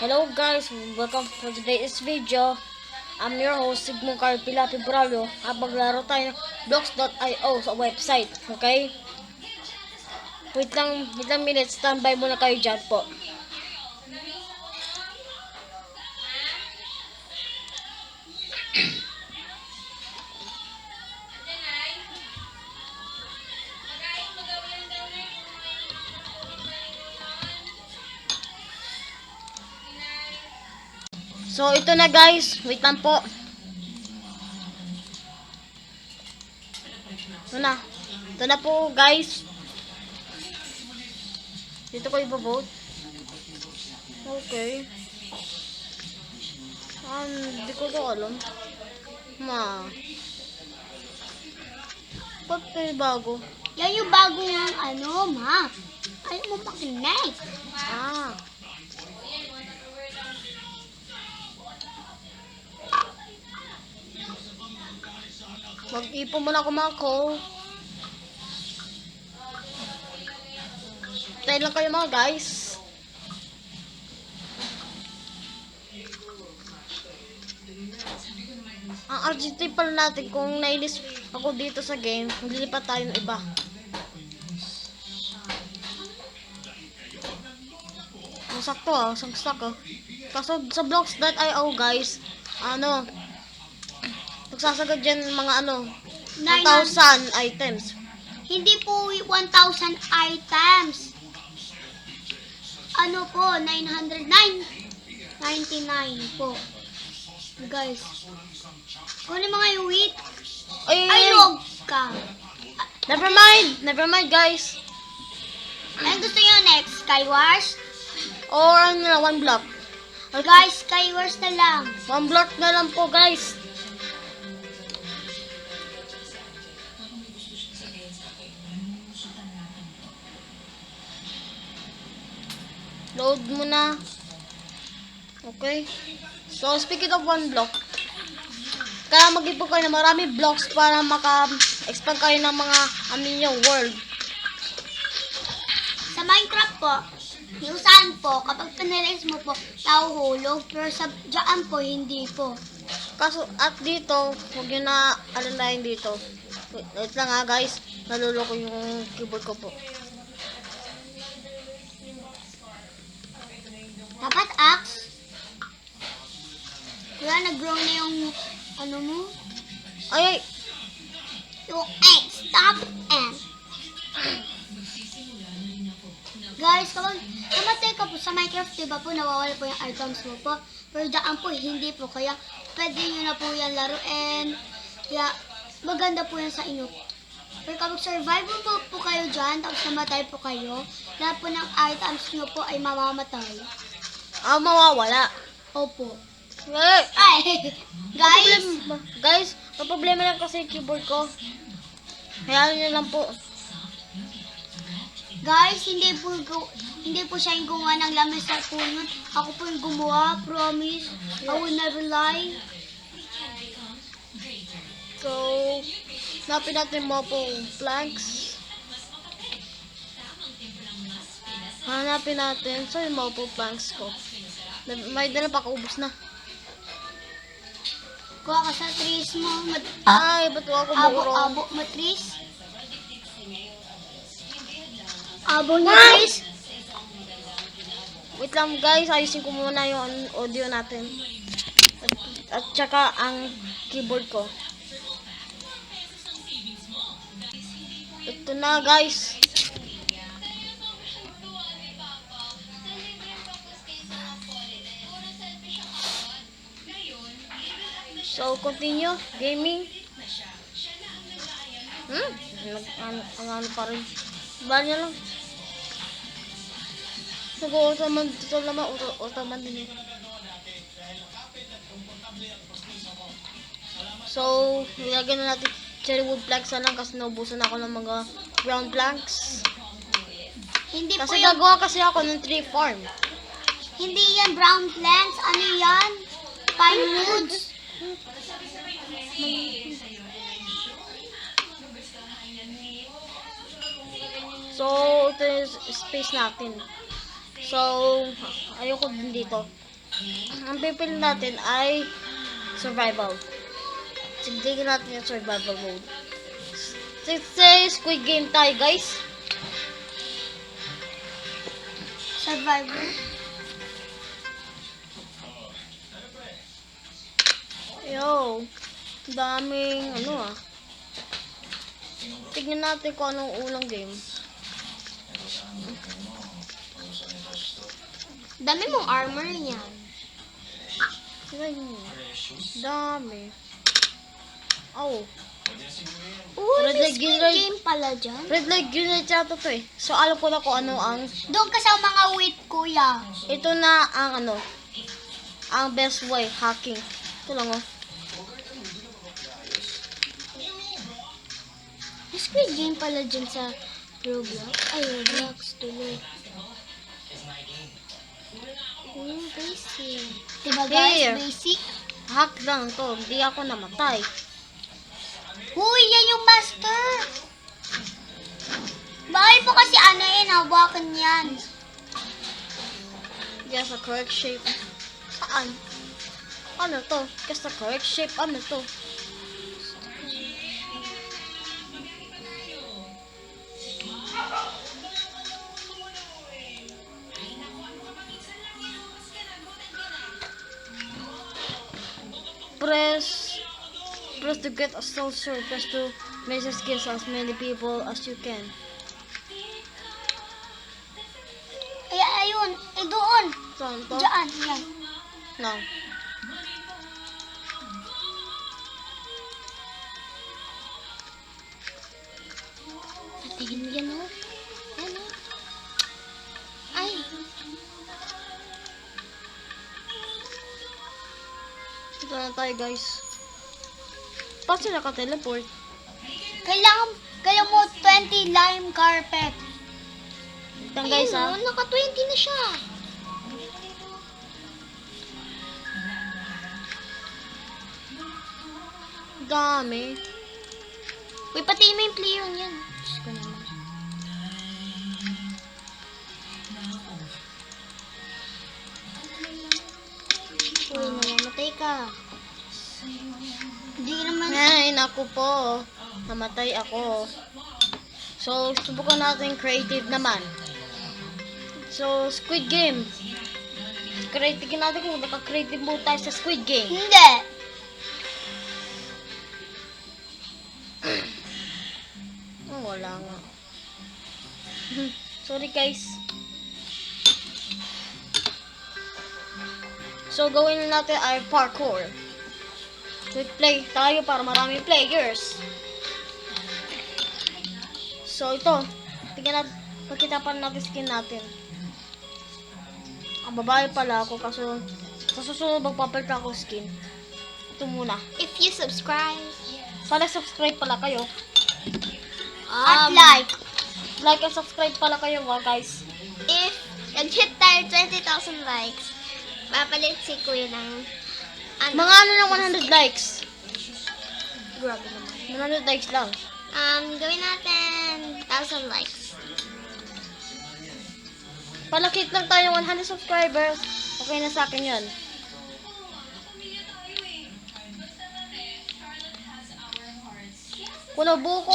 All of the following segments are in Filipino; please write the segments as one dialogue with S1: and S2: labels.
S1: Hello guys, welcome to today's video. I'm your host, Sigmund Carpila Fibralo. Maglaro tayo ng blocks.io sa website, okay? Wait lang minutes, standby muna kayo dyan po. So, ito na guys, wait lang po. Ito na po guys. Dito ko iba-vote. Okay. Hindi ko to alam. Ba't kayo bago?
S2: Yan yung bagong map. Ayaw mo makinig.
S1: Mag-ipon muna ako mga call. Tayo lang kayo mga guys. Ang RGT pala natin, kung nailis ako dito sa game, maglilipat tayo ng iba. Sakto sakto. Kaso sa blocks.io guys, nagsasagad dyan mga 1,000 items.
S2: Hindi po 1,000 items. 999 po. Guys. Kunin mga yung wheat. Ay, log ka.
S1: Never mind guys.
S2: Ano gusto nyo next? Skywars?
S1: Or one block.
S2: Guys, Skywars na lang.
S1: One block na lang po guys. Load muna. Okay. So, speaking of one block, kaya mag-ipon kayo ng marami blocks para maka-expand kayo ng mga world.
S2: Sa Minecraft po, yung saan po, kapag pinarelease mo po, nahuhulog. Pero sa dyan po, hindi po.
S1: Kaso, at dito, huwag yun na alalayan dito. Wait lang guys. Naluloko yung keyboard ko po.
S2: Dapat axe. Kaya nag-grow na yung mo?
S1: Ay!
S2: Yung stop and. Guys, kapag namatay ka po sa Minecraft, diba po, nawawala po yung items mo po. Pero daan po, hindi po. Kaya, pwede nyo na po yan laruin. Kaya, maganda po yan sa inyo. Pero kapag survival po kayo dyan, tapos namatay po kayo, lahat po ng items nyo po ay mamamatay.
S1: Mawawala.
S2: Opo.
S1: Ay!
S2: Guys,
S1: May problema lang kasi yung keyboard ko. Kaya nyo lang po.
S2: guys, hindi po siya yung gumawa ng lamis sa punot. Ako po yung gumawa, promise. I will never lie.
S1: So, napin natin mo pong planks. Hanapin natin. So, yung mga planks ko. May dala pa, kaubos na.
S2: Kuha ka sa trees mo.
S1: Ay, ba't ako buro?
S2: Abo mo trees. Abo niya trees.
S1: Wait lang guys, ayusin ko muna yung audio natin. At saka ang keyboard ko. Ito na guys. So, continue. Gaming. Ang pa rin. Banya lang. Nag-automan din eh. So, nilagyan na natin cherry wood planks na lang kasi naubusan ako ng mga ground planks.
S2: Hindi
S1: Kasi
S2: po yung,
S1: gagawa kasi ako ng tree farm.
S2: hindi yan brown plants. Ano yan? Pine woods.
S1: So, ito yung space natin. So, ayoko din dito. Ang pipili natin ay survival. Tignan natin yung survival mode. Say Squid Game tayo, guys.
S2: Survivor.
S1: Yo, daming Tignan natin kung anong unang game.
S2: Dami mong armor niyan.
S1: Tignan nyo. Dami. Oh.
S2: Uy,
S1: Red
S2: may
S1: light,
S2: Squid
S1: green light.
S2: Game pala dyan.
S1: Red light, green light yata to eh. So, alam ko na kung ano ang...
S2: Doon ka sa mga wheat, kuya.
S1: Ito na ang ang best way, hacking. Ito lang oh.
S2: May Squid Game pala dyan sa Roblox. Ay, Roblox tuloy. Basic. Diba guys,
S1: Here.
S2: basic?
S1: Hack lang to. Hindi ako namatay.
S2: Huy, yan yung master. Bakit po kasi hawakan yan.
S1: Guess the correct shape. Saan? Ano to? Guess the correct shape. Ano to? Press to get a soul sword. Press to measure skills as many people as you can.
S2: Ay, ayun. Eh, doon.
S1: Saan to?
S2: Diyan, yan.
S1: No.
S2: Tingin mo yan, oh. Yan, oh. Ay.
S1: Ito na tayo, guys. Ba't sila ka-teleport?
S2: Kailangan mo 20 lime carpet.
S1: Ito, guys, ha?
S2: Ayun, naka-20 na siya.
S1: Dami.
S2: Uy, pati mo yung player niyan. Diyos ko naman. Uy, namamatay ka. Hindi naman.
S1: Ay, naku po. Namatay ako. So, subukan natin creative naman. So, Squid Game. Creative natin kung naka-creative mode tayo sa Squid Game.
S2: Hindi.
S1: Oh, wala nga. Sorry, guys. So, gawin natin ay parkour. We play tayo para maraming players. So, ito. Tingnan natin. Pagkita pa natin skin natin. Ang babae pala ako kaso sa susunod magpapalit ako skin. Ito muna.
S2: If you subscribe.
S1: Sana subscribe pala kayo.
S2: At like.
S1: Like and subscribe pala kayo mga guys.
S2: If nag-hit tayo 20,000 likes, papalit si Kuya ng
S1: Mga lang 100 likes.
S2: Grabe naman.
S1: 100 likes lang.
S2: Gawin natin 1,000 likes.
S1: Palakit lang tayo 100 subscribers. Okay na sa akin yun. Kung nabuo ko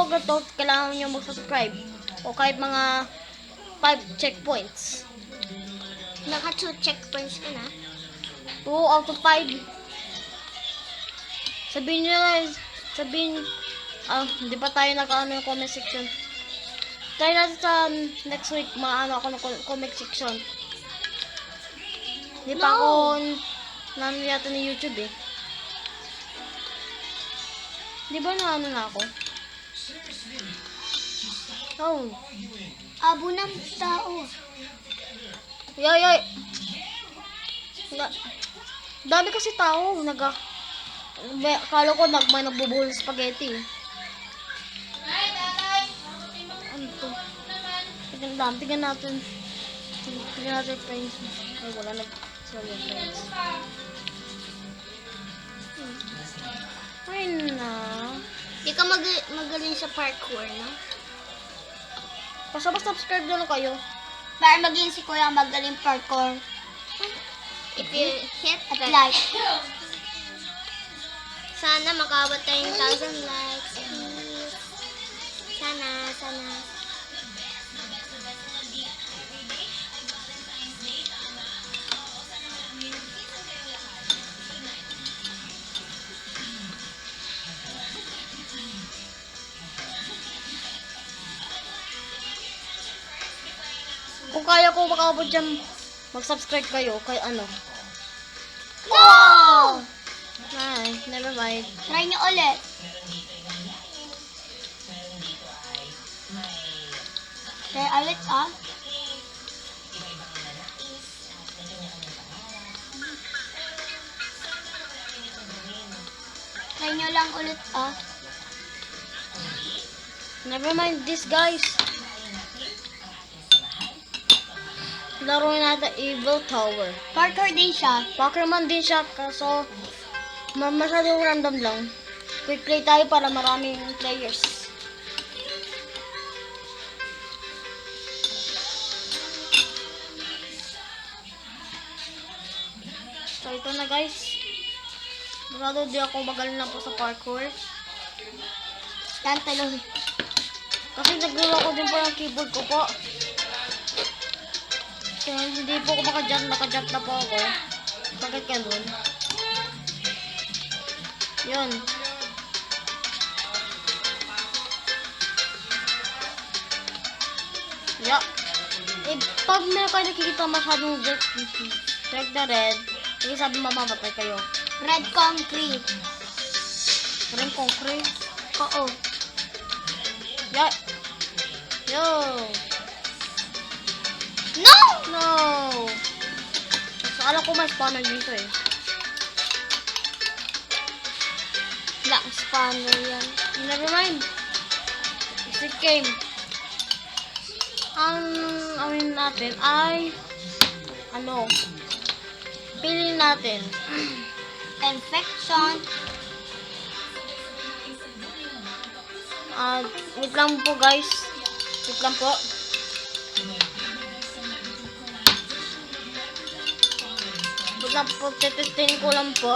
S1: agad to, kailangan nyo mag-subscribe. O kahit mga 5 checkpoints.
S2: Naka-2 checkpoints ka na.
S1: 2 out of 5. Sabihin hindi pa tayo nag-ano yung comment section. Try natin sa next week, maano ako ng comment section. Hindi pa ako nano yata ni YouTube eh. Di ba naano na ako? Oh.
S2: Abo ng tao.
S1: Yoy! Dami kasi tao. Kala ko may nagbubuhol ng spaghetti. Ano to? Tignan natin. Tignan natin friends. Ay, wala na. Sorry, friends. Ay na.
S2: Di ka magaling sa parkour, no?
S1: Basta subscribe na lang kayo.
S2: Para maging si Kuya magaling parkour.
S3: If you hit
S2: At
S3: that,
S2: like.
S3: sana makabot tayong 1,000 likes. Please. Sana.
S1: Kung kaya ko makabot dyan, mag-subscribe kayo kay ano.
S2: No!
S1: Ay, never mind.
S2: Try nyo ulit. Try ulit, ah. Try nyo lang ulit, ah.
S1: Never mind this, guys. Laruin natin Evil Tower.
S2: Parkour din siya.
S1: Pokemon din siya, kaso masyadong random lang. Quick play tayo para maraming players. So ito na guys. Masyado di ako magaling na po sa parkour.
S2: Yan, talo.
S1: Kasi naglaro ko din po yung keyboard ko po. Kaya hindi po ako nakajump na po ako. Bakit ganun? Yun. Yeah. Eh, pag meron kayo nakikita masyadong direct na red, hindi sabi mamamatay kayo.
S2: Red concrete.
S1: Red concrete.
S2: Oo.
S1: Yeah. Yo.
S2: No!
S1: No. So, alam ko may spawner dito eh.
S2: Black spawner yan.
S1: Never mind. Exit game. Ang awin natin ay ano? Pili natin.
S2: Infection.
S1: Wait lang po guys. Wait lang po. Wait lang po. Tetestin ko lang po.